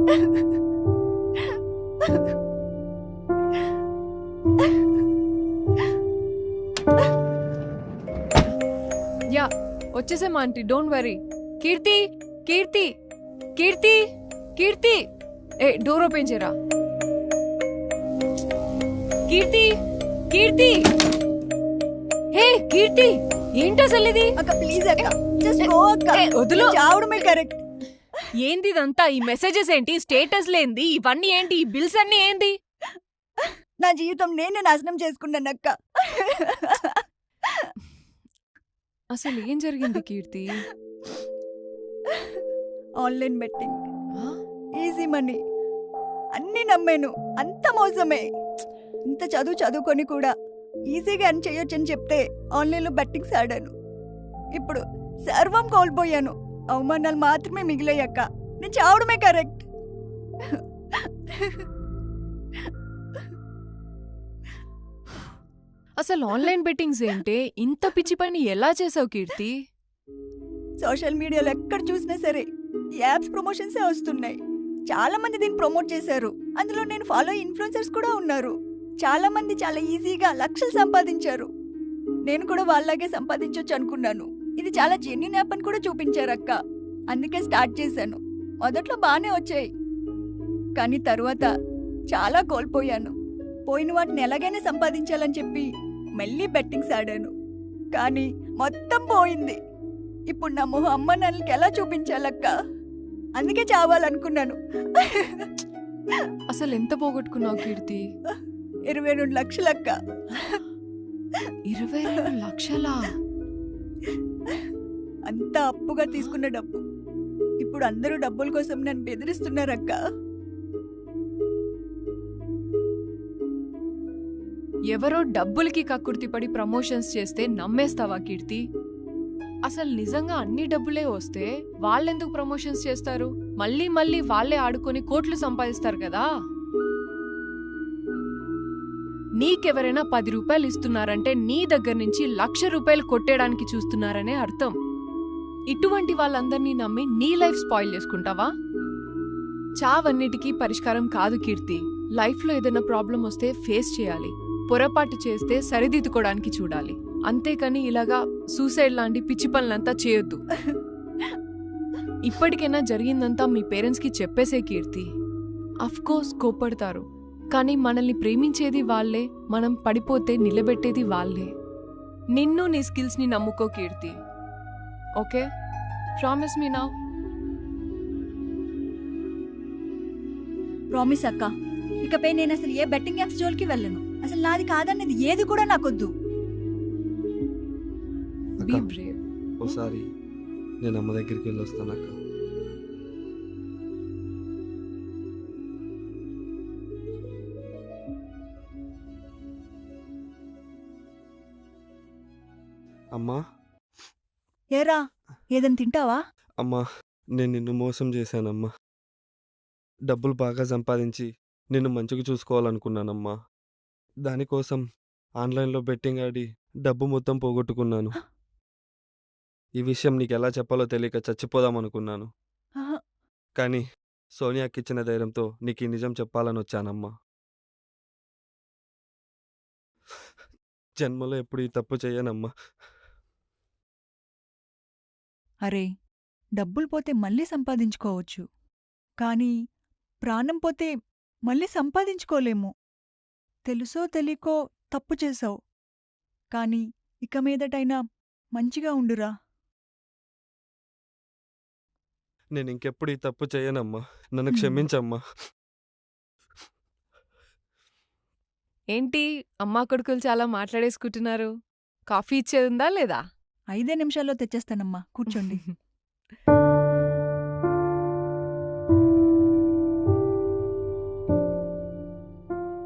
Yeah వచ్చేసాం aunty, don't worry. Keerthi Keerthi Keerthi Keerthi, ఏ door open చేయరా. కీర్తి కీర్తి, హే కీర్తి, ఏంటి అసలు ఇది? అక్క ప్లీజ్ అక్క, జస్ట్ గో అక్క. వదులు. చావడమే కరెక్ట్. ఏంది ఇదంతా? ఈ మెసేజెస్ ఏంటి? స్టేటస్ లేంది? ఇవన్నీ ఏంటి? ఈ బిల్స్ అన్ని ఏంది? నా జీవితం నేనే నాశనం చేసుకున్నాను అక్క. అసలు ఏం జరిగింది కీర్తి? ఆన్లైన్ బెట్టింగ్, ఈజీ మనీ అన్నీ నమ్మాను, అంత మోసమే. ఇంత చదువుకొని కూడా ఈజీగా అని చేయొచ్చని చెప్తే ఆన్లైన్లో బెట్టింగ్స్ ఆడాను. ఇప్పుడు సర్వం కోల్పోయాను, అవమానాలు మాత్రమే మిగిలాయక్క. నేను చావడమే కరెక్ట్. అసలు ఆన్లైన్ బెట్టింగ్స్ ఏంటే? ఇంత పిచ్చి పని ఎలా చేసావు కీర్తి? సోషల్ మీడియాలో ఎక్కడ చూసినా సరే ఈ యాప్స్ ప్రమోషన్సే వస్తున్నాయి. చాలా మంది దీన్ని ప్రమోట్ చేశారు. అందులో నేను ఫాలో ఇన్ఫ్లుయెన్సర్స్ కూడా ఉన్నారు. చాలా మంది చాలా ఈజీగా లక్షలు సంపాదించారు. నేను కూడా వాళ్ళలాగే సంపాదించవచ్చు అనుకున్నాను. ఇది చాలా జెన్యూన్ యాప్ అని కూడా చూపించారు అక్క. అందుకే స్టార్ట్ చేశాను. మొదట్లో బాగానే వచ్చాయి, కానీ తరువాత చాలా కోల్పోయాను. పోయిన వాటిని ఎలాగైనా సంపాదించాలని చెప్పి మళ్ళీ బెట్టింగ్స్ ఆడాను, కానీ మొత్తం పోయింది. ఇప్పుడు నా మొహం అమ్మ నాన్నలకి ఎలా చూపించాలక్క? అందుకే చావాలనుకున్నాను. అసలు ఎంత పోగొట్టుకున్నావు కీర్తి? 22 లక్షలక్క. 22 లక్షలా? అంతా అప్పుగా తీసుకున్న డబ్బు. ఇప్పుడు అందరూ డబ్బుల కోసం నన్ను బెదిరిస్తున్నారక్క. ఎవరో డబ్బులకి కక్కుర్తిపడి ప్రమోషన్స్ చేస్తే నమ్మేస్తావా కీర్తి? అసలు నిజంగా అన్ని డబ్బులే వస్తే వాళ్ళెందుకు ప్రమోషన్స్ చేస్తారు? మళ్ళీ వాళ్ళే ఆడుకొని కోట్లు సంపాదిస్తారు కదా. నీకెవరైనా 10 రూపాయలు ఇస్తున్నారంటే నీ దగ్గర నుంచి 1,00,000 రూపాయలు కొట్టేయడానికి చూస్తున్నారనే అర్థం. ఇటువంటి వాళ్ళందరినీ నమ్మి నీ లైఫ్ స్పాయిల్ చేసుకుంటావా? చావన్నిటికీ పరిష్కారం కాదు కీర్తి. లైఫ్లో ఏదైనా ప్రాబ్లం వస్తే ఫేస్ చేయాలి, పొరపాటు చేస్తే సరిదిద్దుకోవడానికి చూడాలి. అంతేకాని ఇలాగా సూసైడ్ లాంటి పిచ్చి పనులంతా చేయొద్దు. ఇప్పటికైనా జరిగిందంతా మీ పేరెంట్స్కి చెప్పేసే కీర్తి. అఫ్కోర్స్ కోపడతారు, కానీ మనల్ని ప్రేమించేది వాళ్లే, మనం పడిపోతే నిలబెట్టేది వాళ్లే. నిన్ను నీ స్కిల్స్ని నమ్ముకో Keerthi. Okay, promise me now. Promise అక్క. ఇకపై నేను అసలు ఏ బెట్టింగ్ యాప్స్ జోలికి వెళ్ళను. అసలు నాది కాదన్నది ఏది కూడా నాకొద్దు. Be brave. ఓసారి నేను అమ్మ దగ్గరికి వెళ్ళి వస్తాను అక్క. అమ్మా. ఏరా, ఏదైనా తింటావా? అమ్మా, నేను నిన్ను మోసం చేశానమ్మా. డబ్బులు బాగా సంపాదించి నిన్ను మంచిగా చూసుకోవాలనుకున్నానమ్మా. దానికోసం ఆన్లైన్లో బెట్టింగ్ ఆడి డబ్బు మొత్తం పోగొట్టుకున్నాను. ఈ విషయం నీకు ఎలా చెప్పాలో తెలియక చచ్చిపోదామనుకున్నాను, కానీ సోనియాకి ఇచ్చిన ధైర్యంతో నీకు ఈ నిజం చెప్పాలని వచ్చానమ్మా. జన్మలో ఎప్పుడు ఈ తప్పు చేయనమ్మా. అరే, డబ్బులు పోతే మళ్ళీ సంపాదించుకోవచ్చు, కానీ ప్రాణం పోతే మళ్ళీ సంపాదించుకోలేము. తెలుసో తెలియకో తప్పు చేసావు, కానీ ఇక మీదటైనా మంచిగా ఉండురా. నేను ఇంకెప్పుడు ఈ తప్పు చేయనమ్మా. నన్ను క్షమించమ్మా. ఏంటి అమ్మా కొడుకులు చాలా మాట్లాడేసుకుంటున్నారు? కాఫీ ఇచ్చేదుందా లేదా? 5 నిమిషాల్లో తెచ్చేస్తానమ్మా, కూర్చోండి.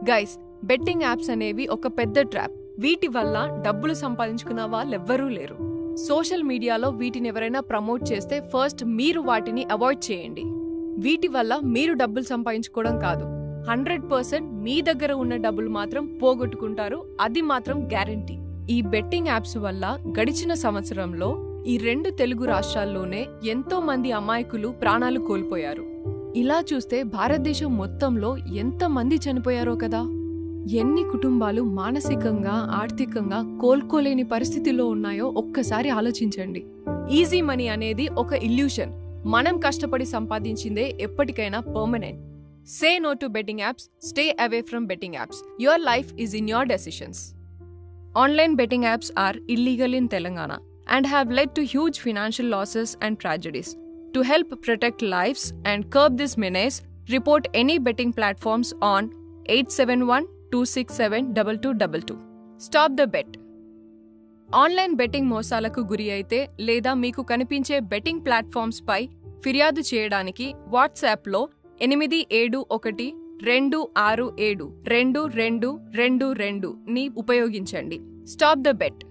గైస్, బెట్టింగ్ యాప్స్ అనేవి ఒక పెద్ద ట్రాప్. వీటి వల్ల డబ్బులు సంపాదించుకున్న వాళ్ళెవ్వరూ లేరు. సోషల్ మీడియాలో వీటిని ఎవరైనా ప్రమోట్ చేస్తే ఫస్ట్ మీరు వాటిని అవాయిడ్ చేయండి. వీటి వల్ల మీరు డబ్బులు సంపాదించుకోవడం కాదు, 100% మీ దగ్గర ఉన్న డబ్బులు మాత్రం పోగొట్టుకుంటారు. అది మాత్రం గ్యారంటీ. ఈ బెట్టింగ్ యాప్స్ వల్ల గడిచిన సంవత్సరంలో ఈ 2 తెలుగు రాష్ట్రాల్లోనే ఎంతో మంది అమాయకులు ప్రాణాలు కోల్పోయారు. ఇలా చూస్తే భారతదేశం మొత్తంలో ఎంతమంది చనిపోయారో కదా. ఎన్ని కుటుంబాలు మానసికంగా ఆర్థికంగా కోలుకోలేని పరిస్థితిలో ఉన్నాయో ఒక్కసారి ఆలోచించండి. ఈజీ మనీ అనేది ఒక ఇల్యూషన్. మనం కష్టపడి సంపాదించిందే ఎప్పటికైనా permanent. Say no to betting apps. Stay away from betting apps. Your life is in your decisions. Online betting apps are illegal in Telangana and have led to huge financial losses and tragedies. To help protect lives and curb this menace, report any betting platforms on 871-267-2222. Stop the bet. Online betting మోసాలకు గురి అయితే లేదా మీకు కనిపించే betting platforms పై ఫిర్యాదు చేయడానికి వాట్సాప్లో 871-267-2222 ని ఉపయోగించండి. Stop the bet.